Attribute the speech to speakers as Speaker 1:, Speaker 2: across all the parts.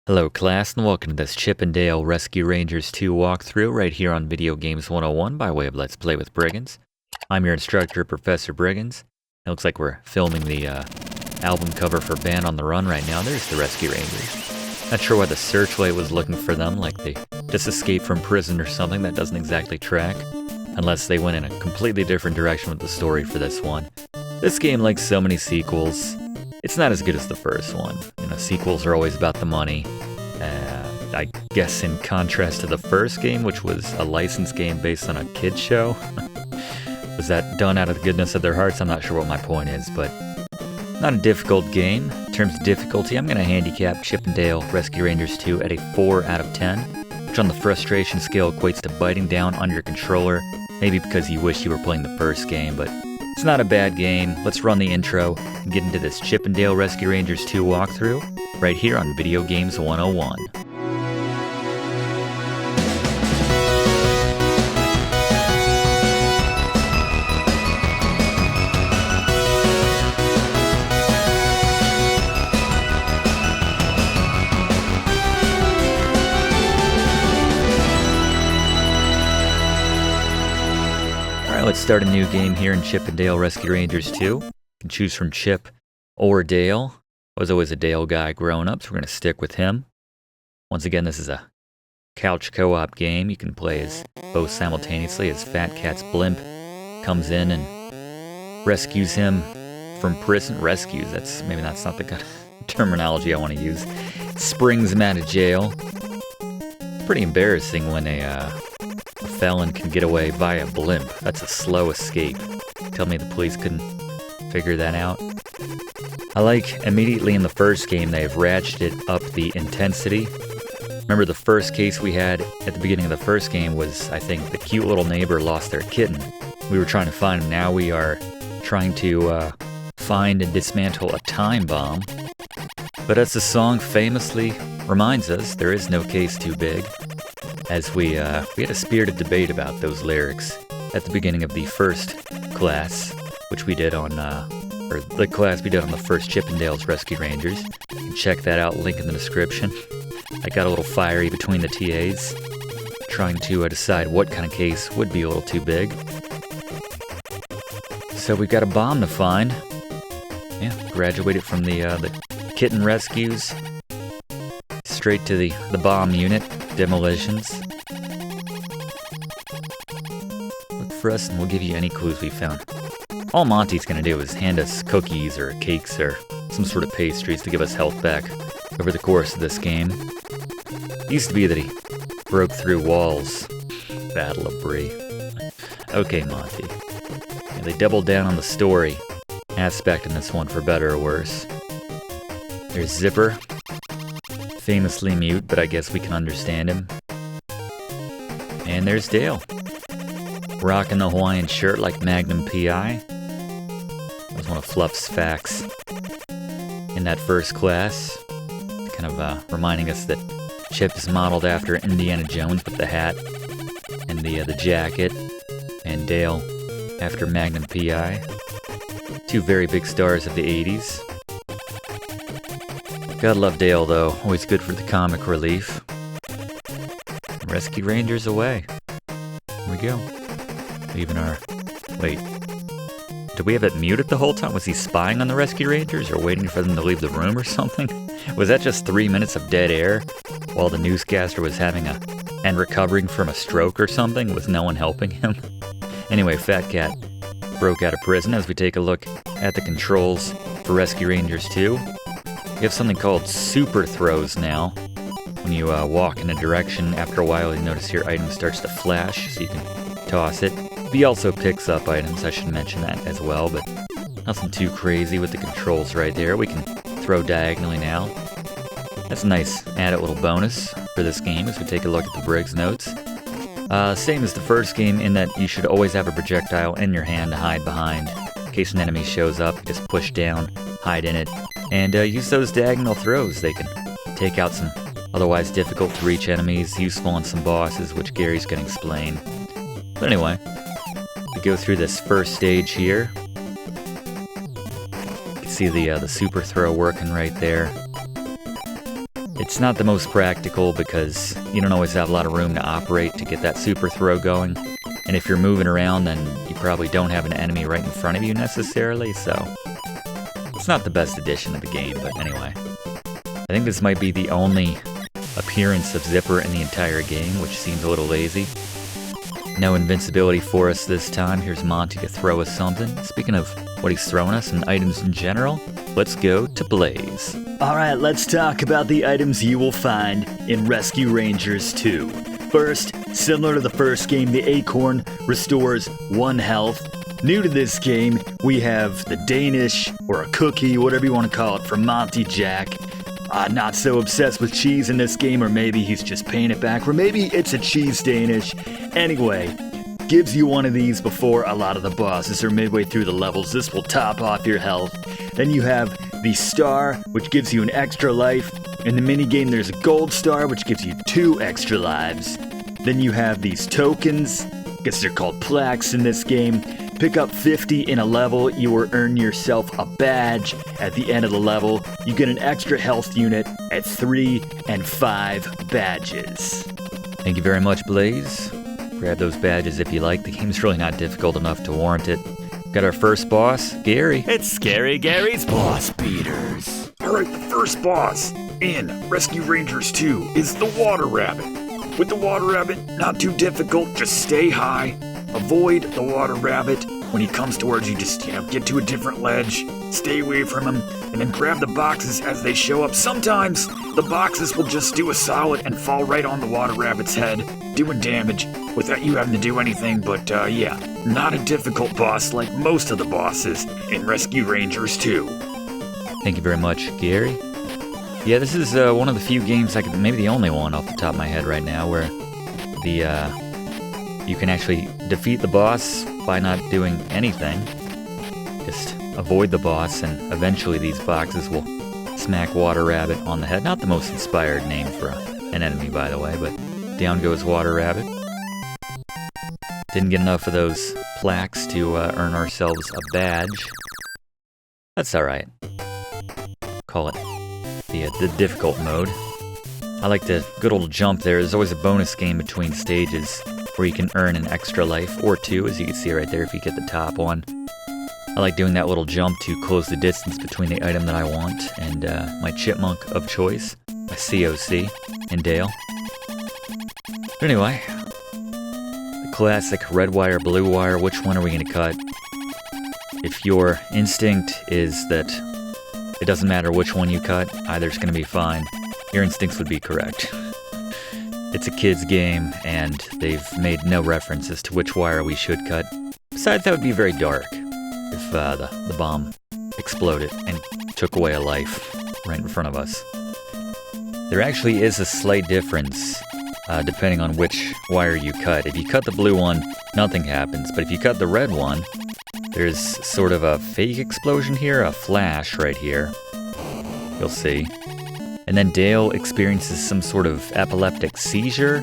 Speaker 1: Hello class and welcome to this Chip and Dale Rescue Rangers 2 walkthrough right here on Video Games 101 by way of Let's Play with Brigands. I'm your instructor, Professor Brigands. It looks like we're filming the album cover for Band on the Run right now. There's the Rescue Rangers. Not sure why the searchlight was looking for them, like they just escaped from prison or something. That doesn't exactly track, unless they went in a completely different direction with the story for this one. This game, like so many sequels, it's not as good as the first one. You know, sequels are always about the money. I guess in contrast to the first game, which was a licensed game based on a kid's show. Was that done out of the goodness of their hearts? I'm not sure what my point is, but not a difficult game. In terms of difficulty, I'm going to handicap Chip and Dale Rescue Rangers 2 at a 4 out of 10, which on the frustration scale equates to biting down on your controller, maybe because you wish you were playing the first game, but it's not a bad game. Let's run the intro and get into this Chip and Dale Rescue Rangers 2 walkthrough right here on Video Games 101. Let's start a new game here in Chip and Dale Rescue Rangers 2. You can choose from Chip or Dale. I was always a Dale guy growing up, so we're going to stick with him. Once again, this is a couch co-op game. You can play as both simultaneously as Fat Cat's blimp comes in and rescues him from prison. Rescues, maybe that's not the kind of terminology I want to use. Springs him out of jail. It's pretty embarrassing when a felon can get away via blimp. That's a slow escape. Tell me the police couldn't figure that out. I like immediately in the first game they've ratcheted up the intensity. Remember the first case we had at the beginning of the first game was, I think, the cute little neighbor lost their kitten. We were trying to find him. Now we are trying to find and dismantle a time bomb. But as the song famously reminds us, there is no case too big. As we had a spirited debate about those lyrics at the beginning of the first class, which we did on, or the class we did on the first Chip and Dale's Rescue Rangers. You can check that out, link in the description. I got a little fiery between the TAs, trying to decide what kind of case would be a little too big. So we've got a bomb to find. Yeah, graduated from the kitten rescues, straight to the bomb unit. Demolitions. Look for us and we'll give you any clues we found. All Monty's gonna do is hand us cookies or cakes or some sort of pastries to give us health back over the course of this game. It used to be that he broke through walls. Battle of Bree. Okay, Monty. Yeah, they doubled down on the story aspect in this one for better or worse. There's Zipper. Famously mute, but I guess we can understand him. And there's Dale. Rocking the Hawaiian shirt like Magnum P.I. That was one of Fluff's facts in that first class. Kind of reminding us that Chip is modeled after Indiana Jones with the hat and the jacket, and Dale after Magnum P.I. Two very big stars of the 80s. Gotta love Dale, though. Always good for the comic relief. Rescue Rangers away. Here we go. Leaving our... Wait. Did we have it muted the whole time? Was he spying on the Rescue Rangers or waiting for them to leave the room or something? Was that just 3 minutes of dead air while the newscaster was having and recovering from a stroke or something with no one helping him? Anyway, Fat Cat broke out of prison as we take a look at the controls for Rescue Rangers 2. We have something called super throws now. When you walk in a direction, after a while you notice your item starts to flash, so you can toss it. B also picks up items, I should mention that as well, but nothing too crazy with the controls right there. We can throw diagonally now. That's a nice added little bonus for this game as we take a look at the Briggs notes. Same as the first game in that you should always have a projectile in your hand to hide behind. In case an enemy shows up, you just push down, hide in it, and use those diagonal throws. They can take out some otherwise difficult to reach enemies, useful on some bosses, which Gary's going to explain. But anyway, we go through this first stage here. You can see the super throw working right there. It's not the most practical because you don't always have a lot of room to operate to get that super throw going. And if you're moving around, then you probably don't have an enemy right in front of you necessarily, so it's not the best addition to the game, but anyway. I think this might be the only appearance of Zipper in the entire game, which seems a little lazy. No invincibility for us this time. Here's Monty to throw us something. Speaking of what he's throwing us and items in general, let's go to Blaze.
Speaker 2: Alright, let's talk about the items you will find in Rescue Rangers 2. First, similar to the first game, the acorn restores 1 health. New to this game, we have the Danish, or a cookie, whatever you want to call it, from Monty Jack. Not so obsessed with cheese in this game, or maybe he's just paying it back, or maybe it's a cheese Danish. Anyway, gives you one of these before a lot of the bosses or midway through the levels. This will top off your health. Then you have the star, which gives you an extra life. In the minigame, there's a gold star, which gives you 2 extra lives. Then you have these tokens. I guess they're called plaques in this game. Pick up 50 in a level, you will earn yourself a badge. At the end of the level, you get an extra health unit at 3 and 5 badges.
Speaker 1: Thank you very much, Blaze. Grab those badges if you like. The game's really not difficult enough to warrant it. Got our first boss, Gary.
Speaker 2: It's Scary Gary's Boss Beaters.
Speaker 3: Alright, the first boss in Rescue Rangers 2 is the Water Rabbit. With the Water Rabbit, not too difficult, just stay high. Avoid the Water Rabbit. When he comes towards you, just, get to a different ledge, stay away from him, and then grab the boxes as they show up. Sometimes the boxes will just do a solid and fall right on the Water Rabbit's head, doing damage without you having to do anything, but yeah, not a difficult boss like most of the bosses in Rescue Rangers 2.
Speaker 1: Thank you very much, Gary. Yeah, this is one of the few games, maybe the only one off the top of my head right now, where you can actually defeat the boss by not doing anything. Just avoid the boss, and eventually these boxes will smack Water Rabbit on the head. Not the most inspired name for an enemy, by the way, but down goes Water Rabbit. Didn't get enough of those plaques to earn ourselves a badge. That's alright. Call it the difficult mode. I like the good old jump there. There's always a bonus game between stages where you can earn an extra life, or 2, as you can see right there if you get the top one. I like doing that little jump to close the distance between the item that I want and my chipmunk of choice, my COC, and Dale. But anyway, the classic red wire, blue wire, which one are we going to cut? If your instinct is that it doesn't matter which one you cut, either's going to be fine, your instincts would be correct. It's a kid's game, and they've made no references to which wire we should cut. Besides, that would be very dark if the bomb exploded and took away a life right in front of us. There actually is a slight difference depending on which wire you cut. If you cut the blue one, nothing happens, but if you cut the red one, there's sort of a fake explosion here, a flash right here. You'll see. And then Dale experiences some sort of epileptic seizure,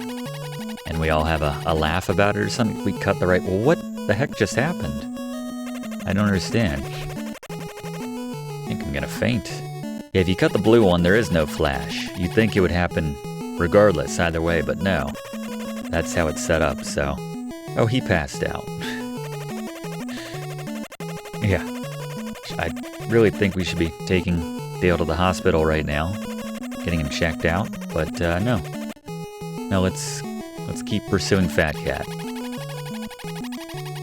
Speaker 1: and we all have a laugh about it or something. We cut the right... Well, what the heck just happened? I don't understand. I think I'm gonna faint. Yeah, if you cut the blue one, there is no flash. You'd think it would happen regardless, either way, but no. That's how it's set up, so... Oh, he passed out. Yeah. I really think we should be taking Dale to the hospital right now, getting him checked out, but no. No, let's keep pursuing Fat Cat.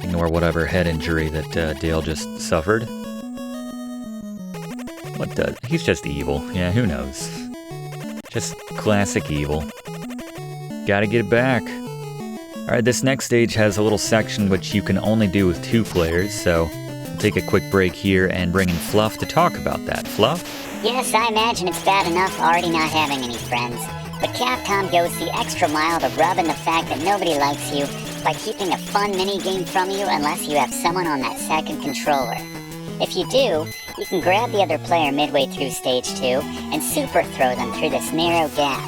Speaker 1: Ignore whatever head injury that Dale just suffered. He's just evil. Yeah, who knows? Just classic evil. Gotta get it back. Alright, this next stage has a little section which you can only do with 2 players, so we'll take a quick break here and bring in Fluff to talk about that. Fluff?
Speaker 4: Yes, I imagine it's bad enough already not having any friends, but Capcom goes the extra mile to rub in the fact that nobody likes you by keeping a fun minigame from you unless you have someone on that second controller. If you do, you can grab the other player midway through stage 2 and super throw them through this narrow gap.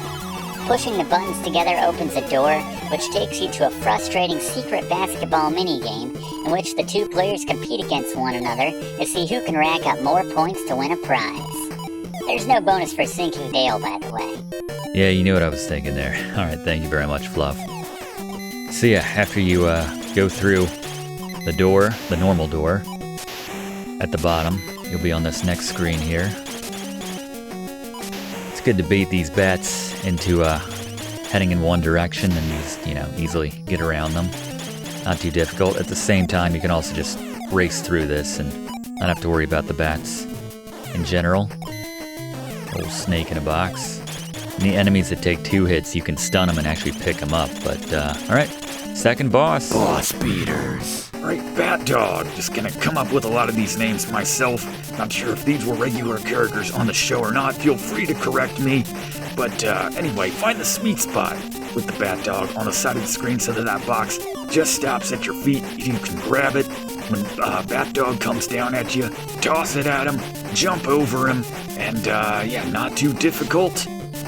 Speaker 4: Pushing the buttons together opens a door, which takes you to a frustrating secret basketball minigame in which the 2 players compete against one another to see who can rack up more points to win a prize. There's no bonus for sinking Dale, by the way.
Speaker 1: Yeah, you knew what I was thinking there. Alright, thank you very much, Fluff. So yeah, after you go through the door, the normal door, at the bottom, you'll be on this next screen here. It's good to bait these bats into heading in one direction and just, easily get around them. Not too difficult. At the same time, you can also just race through this and not have to worry about the bats in general. Little snake in a box. And the enemies that take 2 hits, you can stun them and actually pick them up. But, alright, second boss.
Speaker 3: Boss beaters. Alright, Bat Dog. Just gonna come up with a lot of these names myself. Not sure if these were regular characters on the show or not. Feel free to correct me. But anyway, find the sweet spot with the Bat Dog on the side of the screen so that box just stops at your feet. You can grab it. When Bat Dog comes down at you, toss it at him, jump over him, and not too difficult.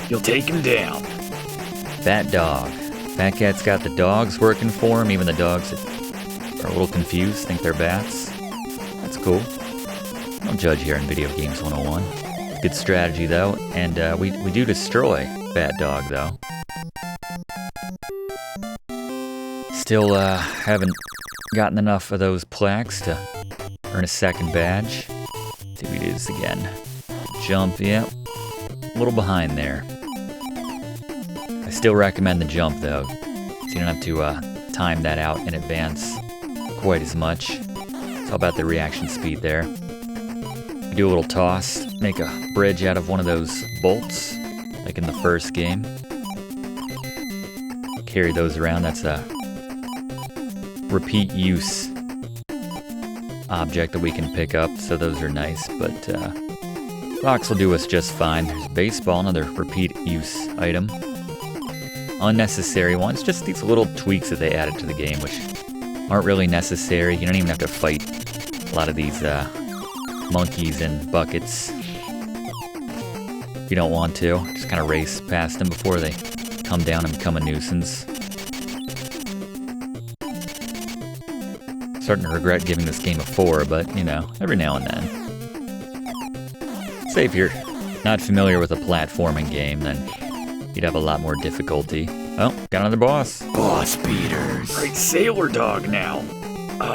Speaker 3: You'll take him down.
Speaker 1: Bat Dog. Fatcat's got the dogs working for him, even the dogs that are a little confused, think they're bats. That's cool. Don't judge here in Video Games 101. Good strategy, though, and we do destroy Bat Dog, though. Still haven't gotten enough of those plaques to earn a second badge. Let's see if we do this again. Jump, yeah. A little behind there. I still recommend the jump, though, so you don't have to time that out in advance quite as much. It's all about the reaction speed there. You do a little toss, make a bridge out of one of those bolts, like in the first game. Carry those around. That's a repeat use object that we can pick up, so those are nice, but box will do us just fine. There's baseball, another repeat use item. Unnecessary ones, just these little tweaks that they added to the game, which aren't really necessary. You don't even have to fight a lot of these monkeys and buckets if you don't want to. Just kind of race past them before they come down and become a nuisance. Starting to regret giving this game a 4, but, every now and then. Say if you're not familiar with a platforming game, then you'd have a lot more difficulty. Oh, got another boss.
Speaker 3: Boss beaters. Right, Sailor Dog now.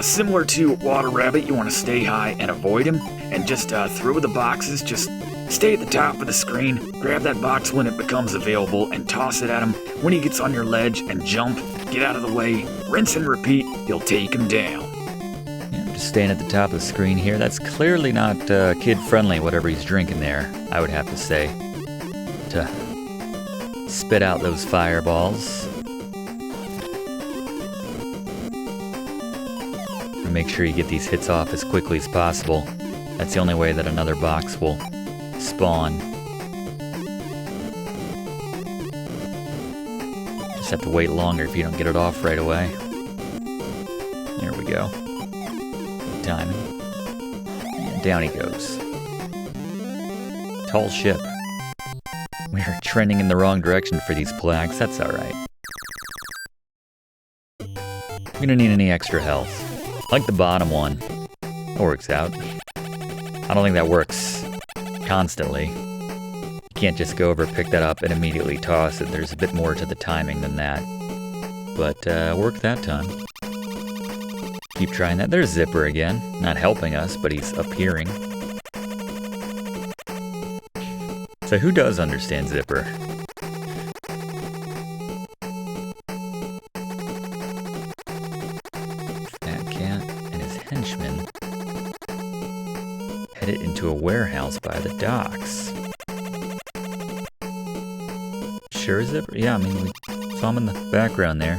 Speaker 3: Similar to Water Rabbit, you want to stay high and avoid him, and just throw the boxes. Just stay at the top of the screen, grab that box when it becomes available, and toss it at him when he gets on your ledge, and jump, get out of the way, rinse and repeat, you'll take him down.
Speaker 1: Just staying at the top of the screen here. That's clearly not kid-friendly, whatever he's drinking there, I would have to say. To spit out those fireballs. And make sure you get these hits off as quickly as possible. That's the only way that another box will spawn. Just have to wait longer if you don't get it off right away. There we go. Timing. And down he goes. Tall ship. We're trending in the wrong direction for these plaques. That's alright. We don't need any extra health. Like the bottom one. That works out. I don't think that works constantly. You can't just go over, pick that up, and immediately toss it. There's a bit more to the timing than that. But, worked that time. Keep trying that. There's Zipper again. Not helping us, but he's appearing. So who does understand Zipper? Fatcat and his henchmen headed into a warehouse by the docks. Sure, Zipper? Yeah, I mean, we saw him in the background there.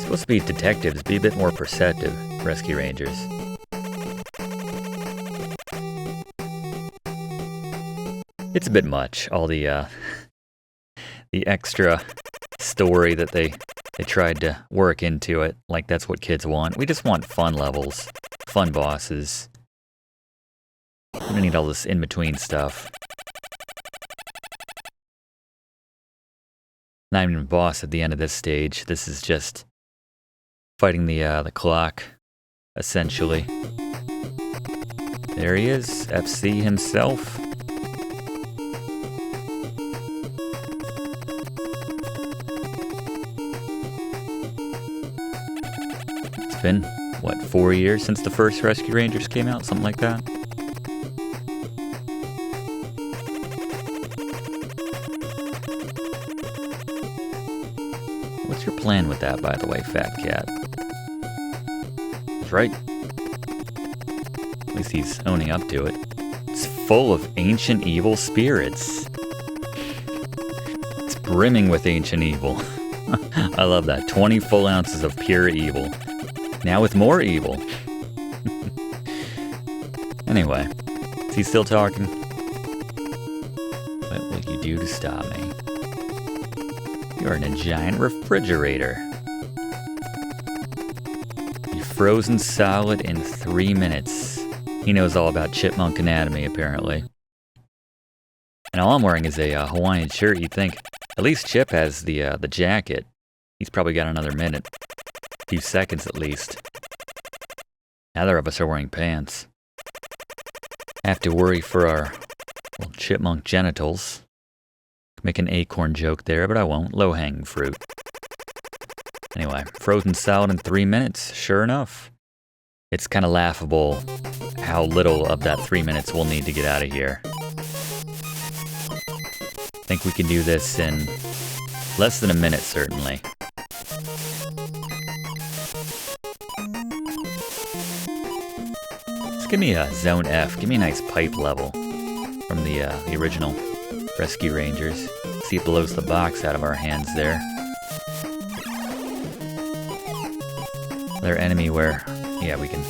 Speaker 1: Supposed to be detectives, be a bit more perceptive, rescue rangers. It's a bit much, all the extra story that they tried to work into it. Like, that's what kids want. We just want fun levels, fun bosses. We don't need all this in-between stuff. Not even a boss at the end of this stage. This is just fighting the clock, essentially. There he is, FC himself. been, what, 4 years since the first Rescue Rangers came out? Something like that? What's your plan with that, by the way, Fat Cat? That's right. At least he's owning up to it. It's full of ancient evil spirits. It's brimming with ancient evil. I love that. 20 full ounces of pure evil. Now with more evil. Anyway, is he still talking? What will you do to stop me? You're in a giant refrigerator. You're frozen solid in 3 minutes. He knows all about chipmunk anatomy, apparently. And all I'm wearing is a Hawaiian shirt. You'd think at least Chip has the jacket. He's probably got another minute. A few seconds at least. Neither of us are wearing pants. I have to worry for our little chipmunk genitals. Make an acorn joke there, but I won't. Low-hanging fruit. Anyway, frozen solid in 3 minutes. Sure enough. It's kind of laughable how little of that 3 minutes we'll need to get out of here. I think we can do this in less than a minute, certainly. Just give me a Zone F. Give me a nice pipe level from the original Rescue Rangers. See it blows the box out of our hands there. Their enemy where, yeah, we can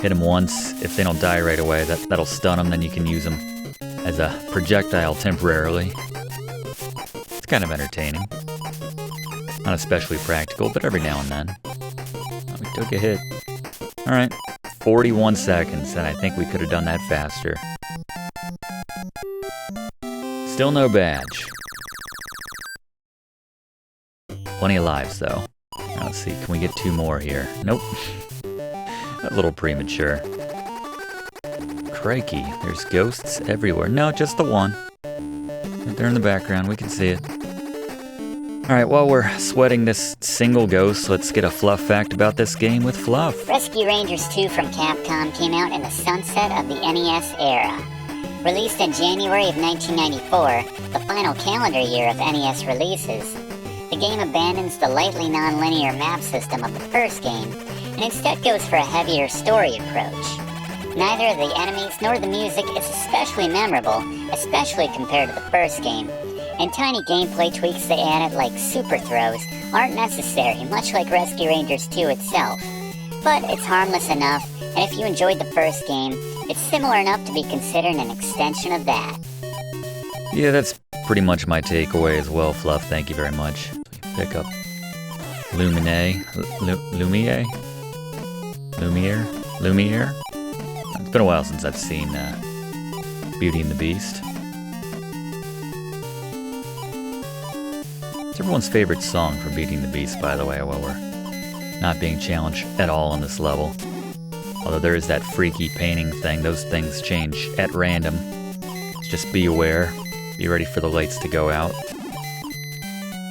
Speaker 1: hit them once. If they don't die right away, that'll stun them. Then you can use them as a projectile temporarily. It's kind of entertaining. Not especially practical, but every now and then. Oh, we took a hit. Alright, 41 seconds, and I think we could have done that faster. Still no badge. Plenty of lives, though. Now, let's see, can we get 2 more here? Nope. A little premature. Crikey, there's ghosts everywhere. No, just the one. Right there in the background, we can see it. Alright, while we're sweating this single ghost, let's get a Fluff fact about this game with Fluff.
Speaker 4: Rescue Rangers 2 from Capcom came out in the sunset of the NES era. Released in January of 1994, the final calendar year of NES releases, the game abandons the lightly non-linear map system of the first game and instead goes for a heavier story approach. Neither the enemies nor the music is especially memorable, especially compared to the first game, and tiny gameplay tweaks they added like super throws aren't necessary, much like Rescue Rangers 2 itself. But it's harmless enough, and if you enjoyed the first game, it's similar enough to be considered an extension of that.
Speaker 1: Yeah, that's pretty much my takeaway as well, Fluff. Thank you very much. So we pick up Lumiere? It's been a while since I've seen Beauty and the Beast. It's everyone's favorite song for Beauty and the Beast, by the way, while we're not being challenged at all on this level. Although there is that freaky painting thing, those things change at random. Just be aware, be ready for the lights to go out.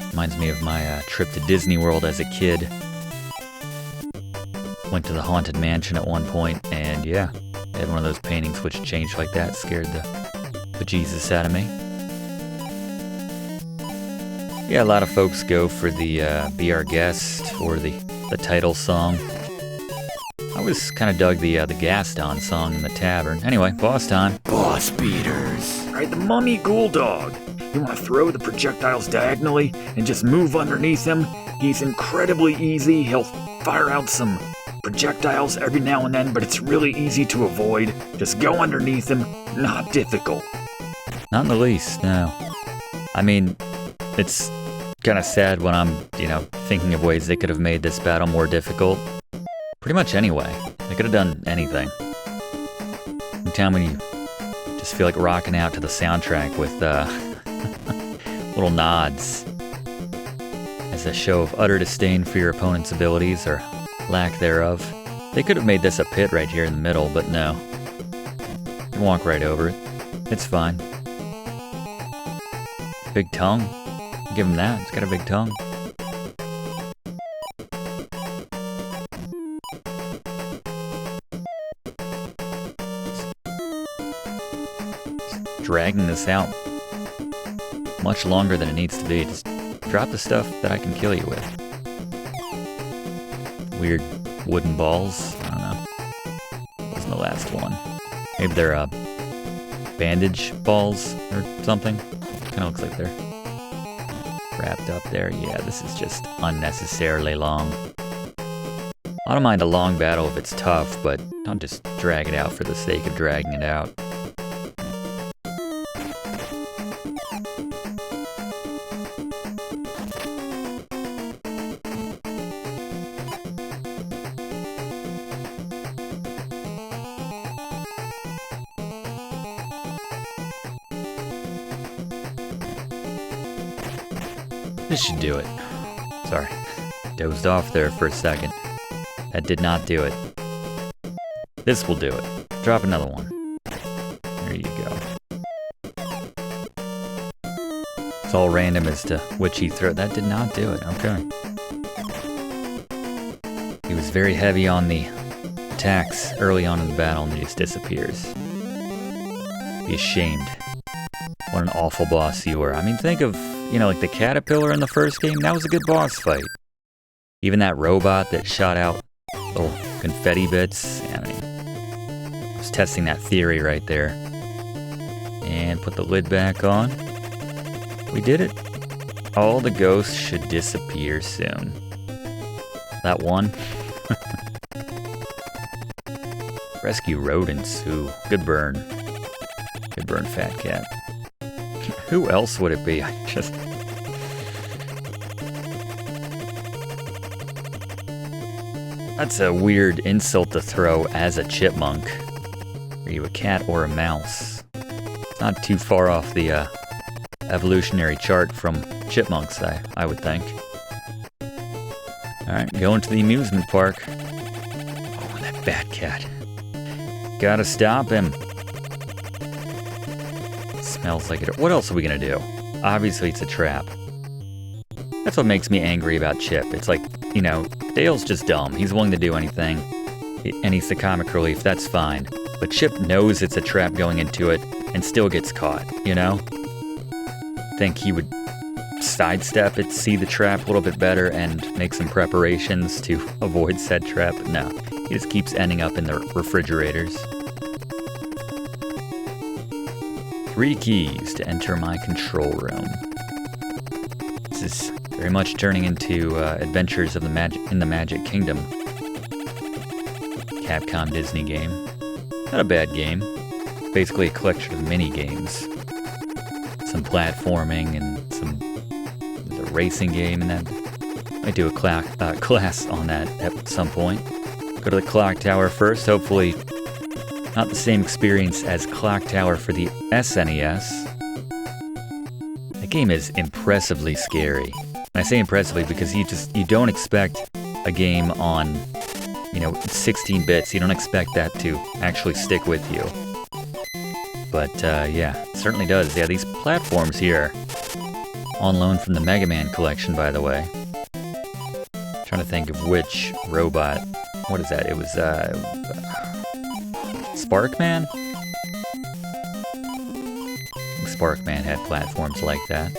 Speaker 1: Reminds me of my trip to Disney World as a kid. Went to the Haunted Mansion at one point, and yeah, they had one of those paintings which changed like that, scared the bejesus out of me. Yeah, a lot of folks go for the Be Our Guest or the title song. I always kind of dug the Gaston song in the tavern. Anyway, boss time.
Speaker 3: Boss beaters. Alright, the mummy ghoul dog. You want to throw the projectiles diagonally and just move underneath him? He's incredibly easy. He'll fire out some projectiles every now and then, but it's really easy to avoid. Just go underneath him. Not difficult.
Speaker 1: Not in the least, no. I mean, it's kind of sad when I'm, thinking of ways they could have made this battle more difficult. Pretty much anyway. They could have done anything. Anytime when you just feel like rocking out to the soundtrack with little nods as a show of utter disdain for your opponent's abilities or lack thereof. They could have made this a pit right here in the middle, but no. You can walk right over it. It's fine. Big tongue. Give him that. It's got a big tongue. dragging this out much longer than it needs to be. Just drop the stuff that I can kill you with. Weird wooden balls. I don't know. Wasn't the last one. Maybe they're bandage balls or something. Kind of looks like they're wrapped up there. Yeah, this is just unnecessarily long. I don't mind a long battle if it's tough, but don't just drag it out for the sake of dragging it out. This should do it. Sorry, dozed off there for a second. That did not do it. This will do it. Drop another one. There you go. It's all random as to which he threw. That did not do it. Okay. He was very heavy on the attacks early on in the battle and he just disappears. Be ashamed. What an awful boss you were. I mean, think of, like the caterpillar in the first game. That was a good boss fight. Even that robot that shot out little confetti bits. I mean, I was testing that theory right there. And put the lid back on. We did it. All the ghosts should disappear soon. That one. Rescue rodents. Ooh, good burn. Good burn, Fat Cat. Who else would it be? That's a weird insult to throw as a chipmunk. Are you a cat or a mouse? It's not too far off the evolutionary chart from chipmunks, I would think. Alright, going to the amusement park. Oh, that fat cat. Gotta stop him. Smells like it. What else are we gonna do? Obviously, it's a trap. That's what makes me angry about Chip. It's like, Dale's just dumb. He's willing to do anything. And he's the comic relief. That's fine. But Chip knows it's a trap going into it and still gets caught, Think he would sidestep it, see the trap a little bit better, and make some preparations to avoid said trap. No, he just keeps ending up in the refrigerators. 3 keys to enter my control room. This is very much turning into Adventures of in the Magic Kingdom. Capcom Disney game. Not a bad game. Basically a collection of mini games. Some platforming and there's a racing game, and that I do a class on that at some point. Go to the clock tower first. Hopefully, not the same experience as Clock Tower for the SNES. That game is impressively scary. And I say impressively because you don't expect a game on, 16 bits. You don't expect that to actually stick with you. But yeah, it certainly does. Yeah, these platforms here, on loan from the Mega Man collection, by the way. Trying to think of which robot. What is that? It was Sparkman? I think Sparkman had platforms like that.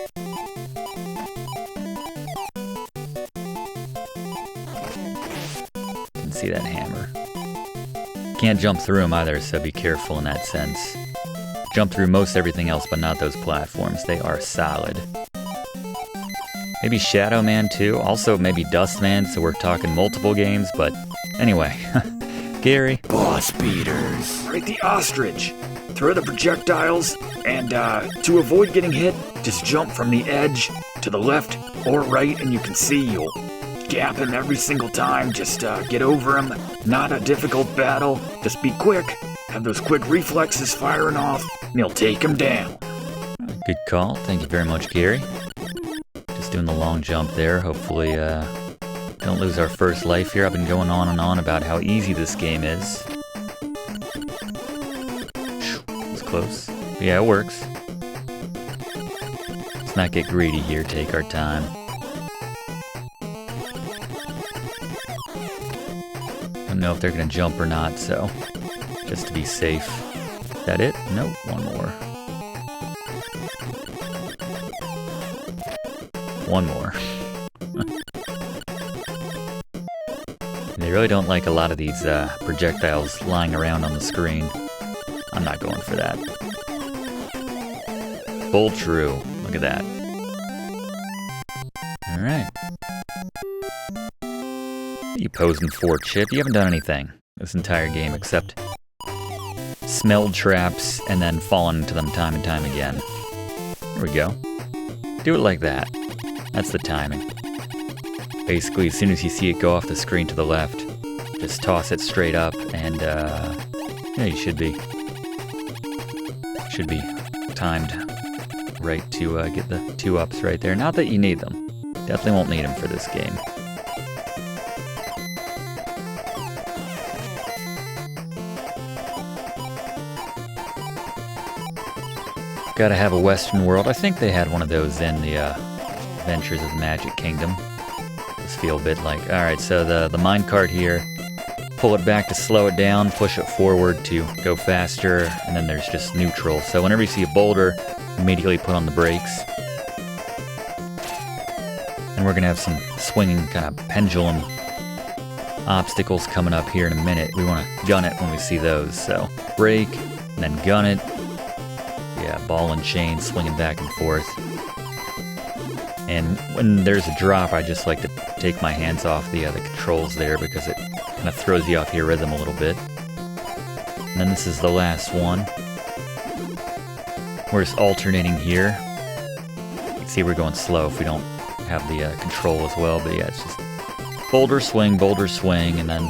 Speaker 1: Didn't see that hammer. Can't jump through them either, so be careful in that sense. Jump through most everything else, but not those platforms. They are solid. Maybe Shadow Man too. Also maybe Dust Man, so we're talking multiple games, but anyway. Gary.
Speaker 3: Boss beaters. Right, the ostrich. Throw the projectiles, and to avoid getting hit, just jump from the edge to the left or right, and you can see you'll gap him every single time. Just get over him. Not a difficult battle. Just be quick. Have those quick reflexes firing off, and he'll take him down.
Speaker 1: Good call. Thank you very much, Gary. Just doing the long jump there. Hopefully, don't lose our first life here. I've been going on and on about how easy this game is. It's close. Yeah, it works. Let's not get greedy here. Take our time. Don't know if they're gonna jump or not, so just to be safe. Is that it? Nope, one more. one more. They really don't like a lot of these projectiles lying around on the screen. I'm not going for that. Full true. Look at that. Alright. What are you posing for, Chip? You haven't done anything this entire game except smelled traps and then fallen into them time and time again. There we go. Do it like that. That's the timing. Basically, as soon as you see it go off the screen to the left, just toss it straight up and, yeah, you should be timed right to get the 2-ups right there. Not that you need them. Definitely won't need them for this game. Gotta have a Western world. I think they had one of those in the Adventures of the Magic Kingdom. Just feel a bit like, alright, so the minecart here, pull it back to slow it down, push it forward to go faster, and then there's just neutral. So whenever you see a boulder, immediately put on the brakes. And we're gonna have some swinging kind of pendulum obstacles coming up here in a minute. We wanna gun it when we see those. So brake, and then gun it. Yeah, ball and chain swinging back and forth. And when there's a drop, I just like to take my hands off the controls there because it kind of throws you off your rhythm a little bit. And then this is the last one. We're just alternating here. You can see we're going slow if we don't have the control as well, but yeah, it's just boulder swing, and then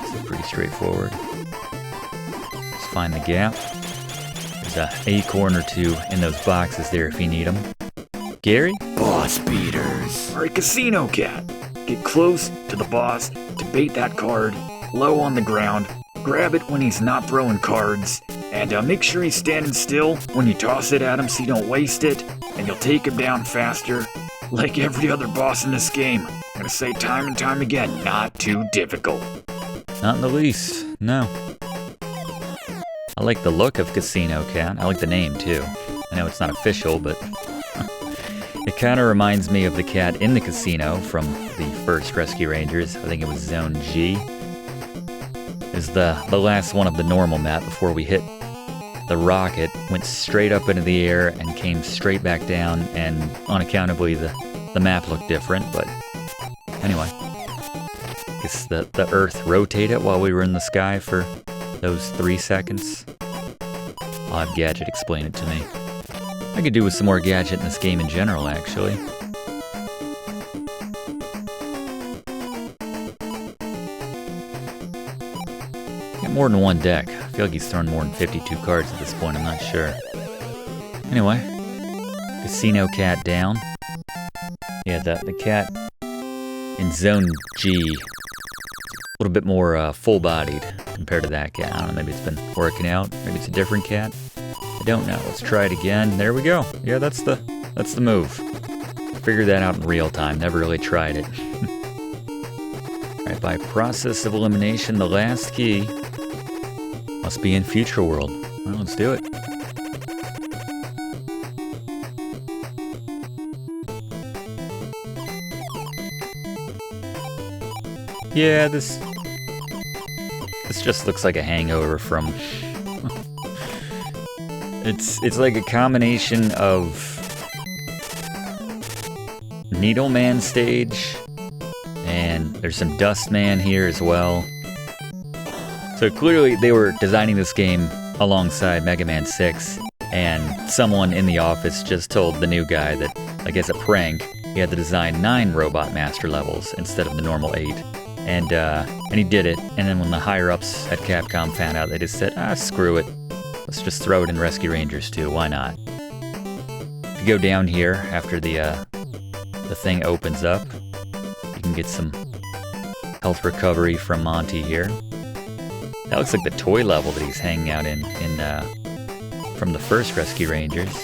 Speaker 1: it's pretty straightforward. Just find the gap. There's an acorn or two in those boxes there if you need them. Gary?
Speaker 3: Boss beaters. Alright, Casino Cat. Get close to the boss to bait that card, low on the ground, grab it when he's not throwing cards, and make sure he's standing still when you toss it at him so you don't waste it, and you'll take him down faster, like every other boss in this game. I'm gonna say time and time again, not too difficult.
Speaker 1: Not in the least, no. I like the look of Casino Cat. I like the name, too. I know it's not official, but it kind of reminds me of the cat in the casino from the first Rescue Rangers. I think it was Zone G. It was the last one of the normal map before we hit the rocket, went straight up into the air and came straight back down, and unaccountably the map looked different, but anyway. I guess the Earth rotated while we were in the sky for those 3 seconds. I'll have Gadget explain it to me. I could do with some more Gadget in this game in general, actually. Got more than one deck. I feel like he's thrown more than 52 cards at this point, I'm not sure. Anyway, Casino Cat down. Yeah, the cat in Zone G, a little bit more full-bodied compared to that cat. I don't know, maybe it's been working out. Maybe it's a different cat. I don't know. Let's try it again. There we go. Yeah, that's the move. Figured that out in real time. Never really tried it. Alright, by process of elimination, the last key must be in Future World. Well, let's do it. Yeah, this just looks like a hangover from... It's like a combination of Needleman stage, and there's some Dustman here as well. So clearly they were designing this game alongside Mega Man 6, and someone in the office just told the new guy that, I guess a prank, he had to design 9 Robot Master levels instead of the normal 8. And he did it, and then when the higher-ups at Capcom found out, they just said, screw it. Let's just throw it in Rescue Rangers 2, why not? If you go down here, after the thing opens up, you can get some health recovery from Monty here. That looks like the toy level that he's hanging out in from the first Rescue Rangers.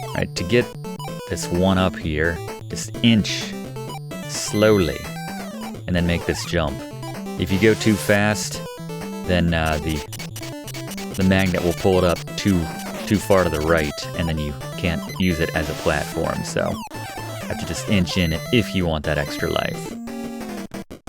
Speaker 1: Alright, to get this one up here, just inch slowly, and then make this jump. If you go too fast, then the magnet will pull it up too too far to the right, and then you can't use it as a platform, so you have to just inch in it if you want that extra life.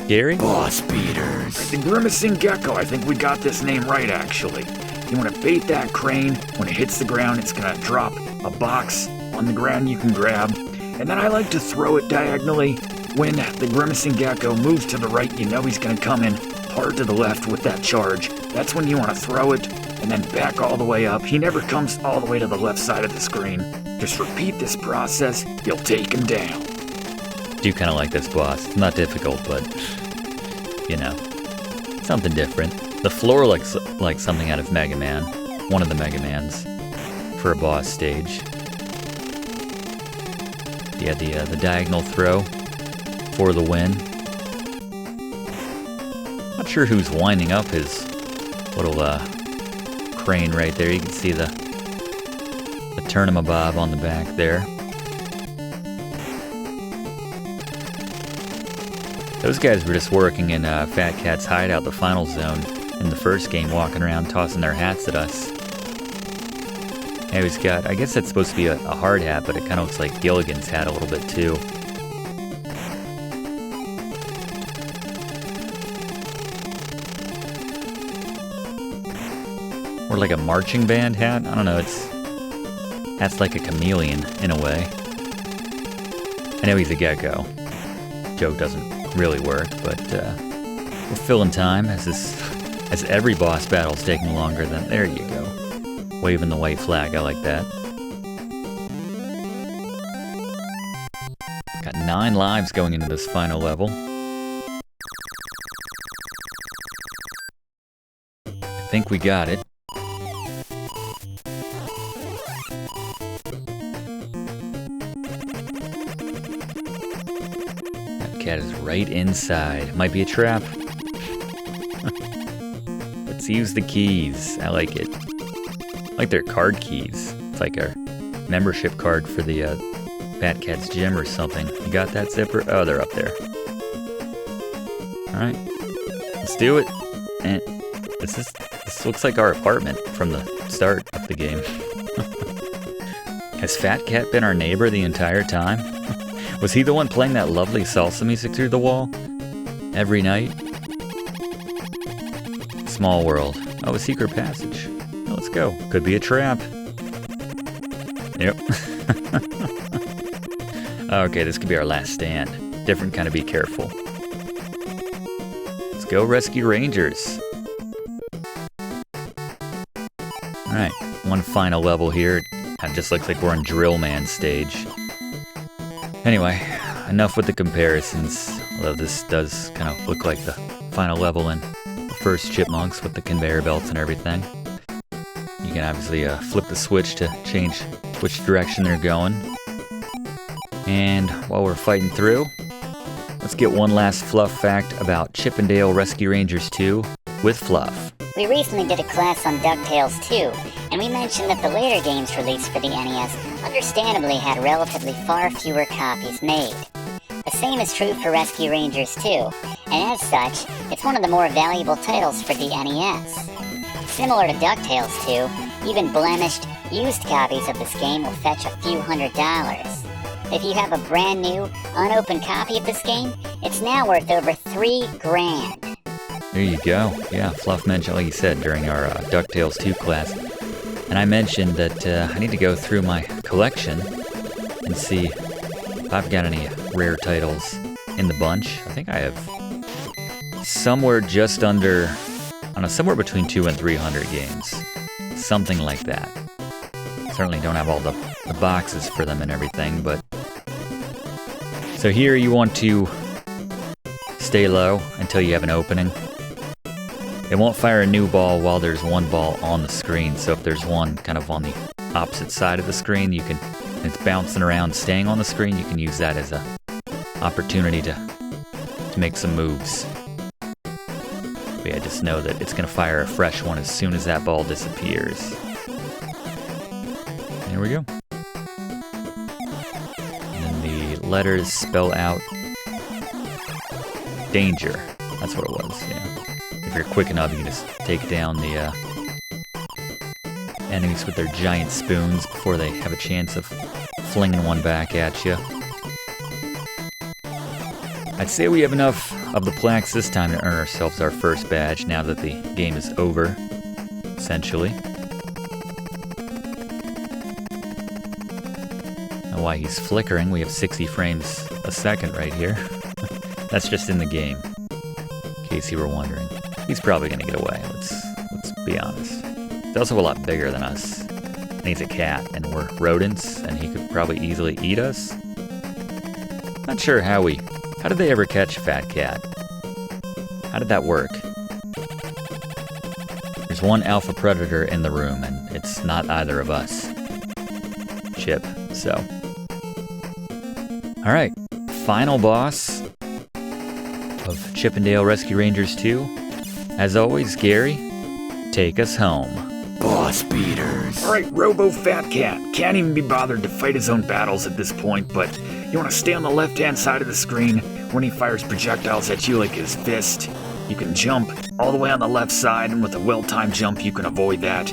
Speaker 1: Gary?
Speaker 3: Boss beaters. The grimacing gecko, I think we got this name right, actually. You want to bait that crane. When it hits the ground, it's going to drop a box on the ground you can grab. And then I like to throw it diagonally. When the grimacing gecko moves to the right, you know he's going to come in hard to the left with that charge. That's when you want to throw it and then back all the way up. He never comes all the way to the left side of the screen. Just repeat this process, you'll take him down.
Speaker 1: Do kind of like this boss. It's not difficult, but, you know, something different. The floor looks like something out of Mega Man, one of the Mega Mans, for a boss stage. Yeah, the diagonal throw for the win. Not sure who's winding up his little crane right there. You can see the tournimabob on the back there. Those guys were just working in Fat Cat's hideout, the final zone, in the first game, walking around tossing their hats at us. Yeah, he's got, I guess that's supposed to be a hard hat, but it kind of looks like Gilligan's hat a little bit too. Or like a marching band hat? I don't know, that's like a chameleon in a way. I know he's a gecko. Joke doesn't really work, but we're filling time as every boss battle's taking longer than, there you go. Waving the white flag, I like that. Got 9 lives going into this final level. I think we got it. That cat is right inside. Might be a trap. Let's use the keys. I like it. Like their card keys. It's like a membership card for the Fat Cat's gym or something. You got that, Zipper? Oh, they're up there. Alright. Let's do it. And this looks like our apartment from the start of the game. Has Fat Cat been our neighbor the entire time? Was he the one playing that lovely salsa music through the wall? Every night? Small world. Oh, a secret passage. Let's go. Could be a trap. Yep. Okay, this could be our last stand. Different kind of be careful. Let's go rescue Rangers. Alright, one final level here. It just looks like we're on Drill Man stage. Anyway, enough with the comparisons. Although this does kind of look like the final level in the first Chipmunks with the conveyor belts and everything. You can obviously flip the switch to change which direction they're going. And while we're fighting through, let's get one last Fluff fact about Chip and Dale Rescue Rangers 2 with Fluff.
Speaker 4: We recently did a class on DuckTales 2, and we mentioned that the later games released for the NES understandably had relatively far fewer copies made. The same is true for Rescue Rangers 2, and as such, it's one of the more valuable titles for the NES. Similar to DuckTales 2, even blemished, used copies of this game will fetch a few $100s. If you have a brand new, unopened copy of this game, it's now worth over $3,000.
Speaker 1: There you go. Yeah, Fluff mentioned, like you said, during our DuckTales 2 class. And I mentioned that I need to go through my collection and see if I've got any rare titles in the bunch. I think I have somewhere just under, I don't know, somewhere between 200 and 300 games. Something like that. Certainly don't have all the boxes for them and everything, but... So here you want to stay low until you have an opening. It won't fire a new ball while there's one ball on the screen, so if there's one kind of on the opposite side of the screen, you can, it's bouncing around, staying on the screen, you can use that as a opportunity to make some moves. But yeah, just know that it's going to fire a fresh one as soon as that ball disappears. There we go. And then the letters spell out danger. That's what it was, yeah. If you're quick enough, you can just take down the enemies with their giant spoons before they have a chance of flinging one back at you. I'd say we have enough of the plaques this time to earn ourselves our first badge now that the game is over, essentially. Now, while he's flickering, we have 60 frames a second right here. That's just in the game, in case you were wondering. He's probably gonna get away, let's be honest. He's also a lot bigger than us. And he's a cat, and we're rodents, and he could probably easily eat us. Not sure how did they ever catch Fat Cat? How did that work? There's one alpha predator in the room, and it's not either of us. Chip, so. Alright, final boss of Chip 'n Dale Rescue Rangers 2. As always, Gary, take us home.
Speaker 2: Boss beaters.
Speaker 3: Alright, Robo Fatcat can't even be bothered to fight his own battles at this point, but you want to stay on the left-hand side of the screen when he fires projectiles at you like his fist. You can jump all the way on the left side, and with a well-timed jump, you can avoid that.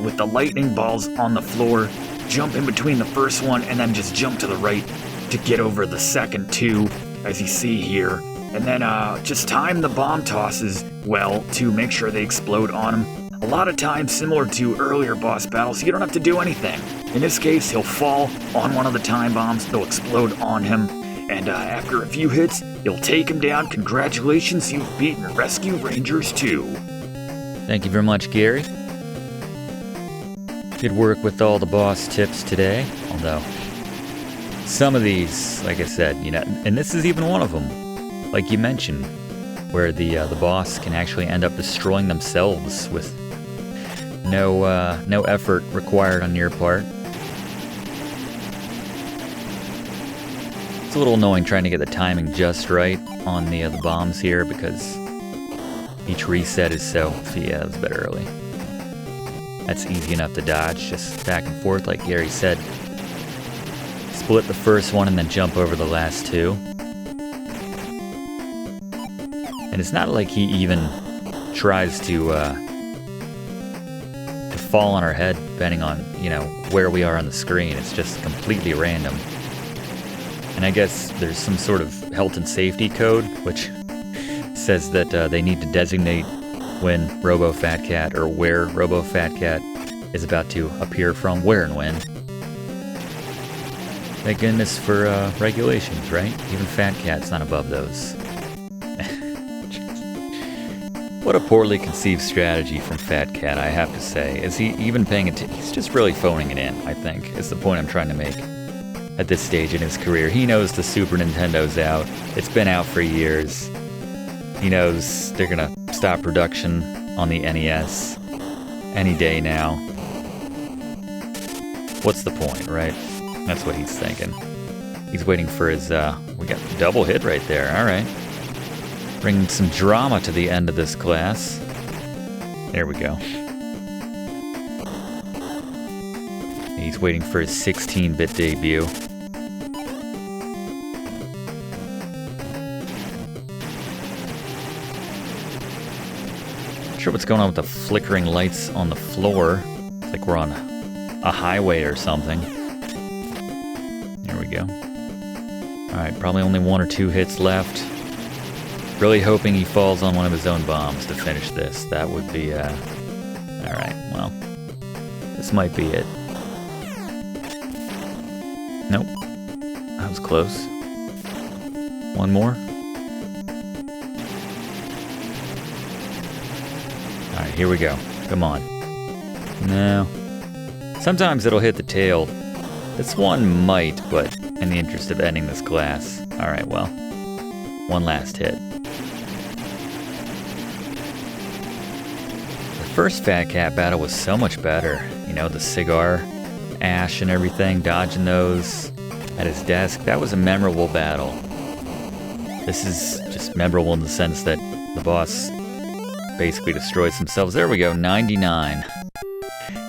Speaker 3: With the lightning balls on the floor, jump in between the first one, and then just jump to the right to get over the second two, as you see here. And then just time the bomb tosses well to make sure they explode on him. A lot of times, similar to earlier boss battles, you don't have to do anything. In this case, he'll fall on one of the time bombs, they'll explode on him, and after a few hits, you'll take him down. Congratulations, you've beaten Rescue Rangers 2.
Speaker 1: Thank you very much, Gary. Good work with all the boss tips today, although some of these, like I said, and this is even one of them, like you mentioned, where the boss can actually end up destroying themselves with no effort required on your part. It's a little annoying trying to get the timing just right on the bombs here because each reset is so. Yeah, that was a bit early. That's easy enough to dodge, just back and forth like Gary said. Split the first one and then jump over the last two. And it's not like he even tries to fall on our head depending on, where we are on the screen. It's just completely random. And I guess there's some sort of health and safety code, which says that they need to designate when Robo Fatcat, or where Robo Fatcat is about to appear from, where and when. Thank goodness for regulations, right? Even Fat Cat's not above those. What a poorly conceived strategy from Fat Cat, I have to say. Is he even paying attention? He's just really phoning it in, I think, is the point I'm trying to make. At this stage in his career, he knows the Super Nintendo's out. It's been out for years. He knows they're gonna stop production on the NES any day now. What's the point, right? That's what he's thinking. He's waiting for his, we got a double hit right there, alright. Bringing some drama to the end of this class. There we go. He's waiting for his 16-bit debut. Not sure what's going on with the flickering lights on the floor. It's like we're on a highway or something. There we go. Alright, probably only one or two hits left. Really hoping he falls on one of his own bombs to finish this. That would be, alright, well, this might be it. Nope. That was close. One more. Alright, here we go. Come on. No. Sometimes it'll hit the tail. This one might, but in the interest of ending this class. Alright, well, one last hit. The first Fat Cat battle was so much better. The cigar ash and everything, dodging those at his desk. That was a memorable battle. This is just memorable in the sense that the boss basically destroys themselves. There we go, 99.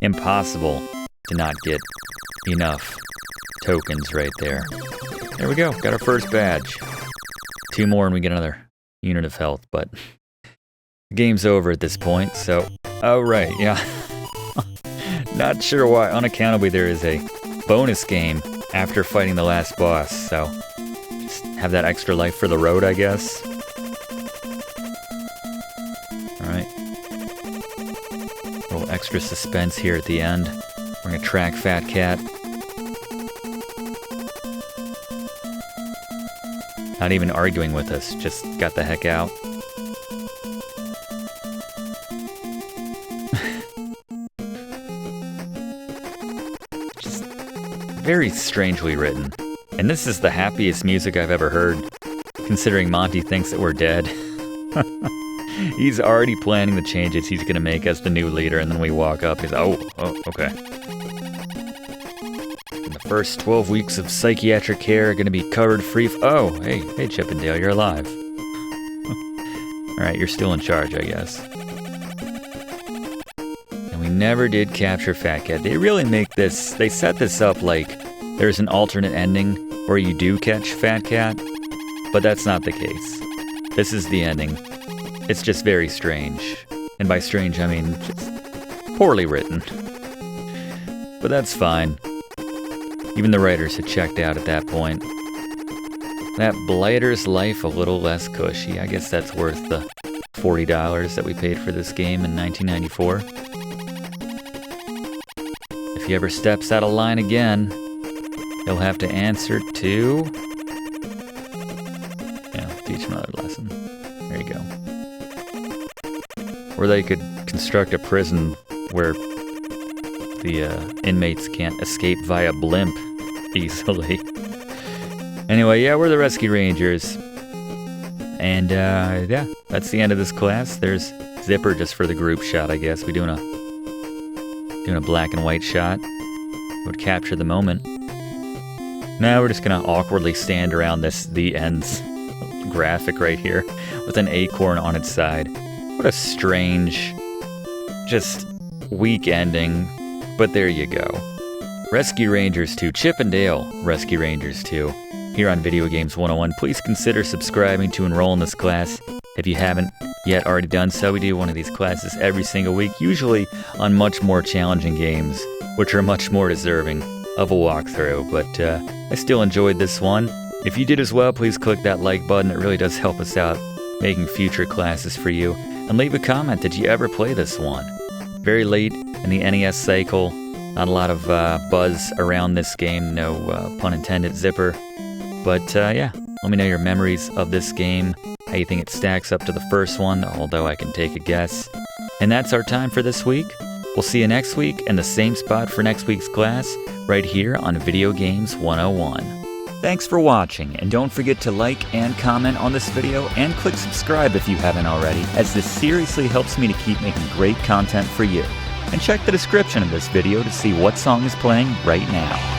Speaker 1: Impossible to not get enough tokens right there. There we go, got our first badge. 2 more and we get another unit of health, but the game's over at this point, so... Oh, right, yeah. Not sure why. Unaccountably, there is a bonus game after fighting the last boss, so just have that extra life for the road, I guess. Alright. A little extra suspense here at the end. We're gonna track Fat Cat. Not even arguing with us, just got the heck out. Just very strangely written. And this is the happiest music I've ever heard, considering Monty thinks that we're dead. He's already planning the changes he's gonna make as the new leader, and then we walk up, he's oh, okay. The first 12 weeks of psychiatric care are going to be covered free. Oh, hey, Chip and Dale, you're alive. Alright, you're still in charge, I guess. And we never did capture Fat Cat. They really make this, they set this up like there's an alternate ending where you do catch Fat Cat, but that's not the case. This is the ending. It's just very strange. And by strange, I mean just poorly written. But that's fine. Even the writers had checked out at that point. That blighter's life a little less cushy. I guess that's worth the $40 that we paid for this game in 1994. If he ever steps out of line again, he'll have to answer to... Yeah, teach him another lesson. There you go. Or they could construct a prison where the inmates can't escape via blimp easily. Anyway, yeah, we're the Rescue Rangers. And, yeah, that's the end of this class. There's Zipper just for the group shot, I guess. We're doing a black and white shot. Would capture the moment. Now we're just gonna awkwardly stand around this the ends graphic right here with an acorn on its side. What a strange, just weak ending. But there you go. Rescue Rangers 2, Chip and Dale Rescue Rangers 2. Here on Video Games 101, please consider subscribing to enroll in this class. If you haven't yet already done so, we do one of these classes every single week, usually on much more challenging games, which are much more deserving of a walkthrough. But I still enjoyed this one. If you did as well, please click that like button. It really does help us out making future classes for you. And leave a comment, did you ever play this one? Very late in the NES cycle, not a lot of buzz around this game, no pun intended, Zipper. But yeah, let me know your memories of this game, how you think it stacks up to the first one, although I can take a guess. And that's our time for this week. We'll see you next week in the same spot for next week's class, right here on Video Games 101. Thanks for watching, and don't forget to like and comment on this video, and click subscribe if you haven't already, as this seriously helps me to keep making great content for you. And check the description of this video to see what song is playing right now.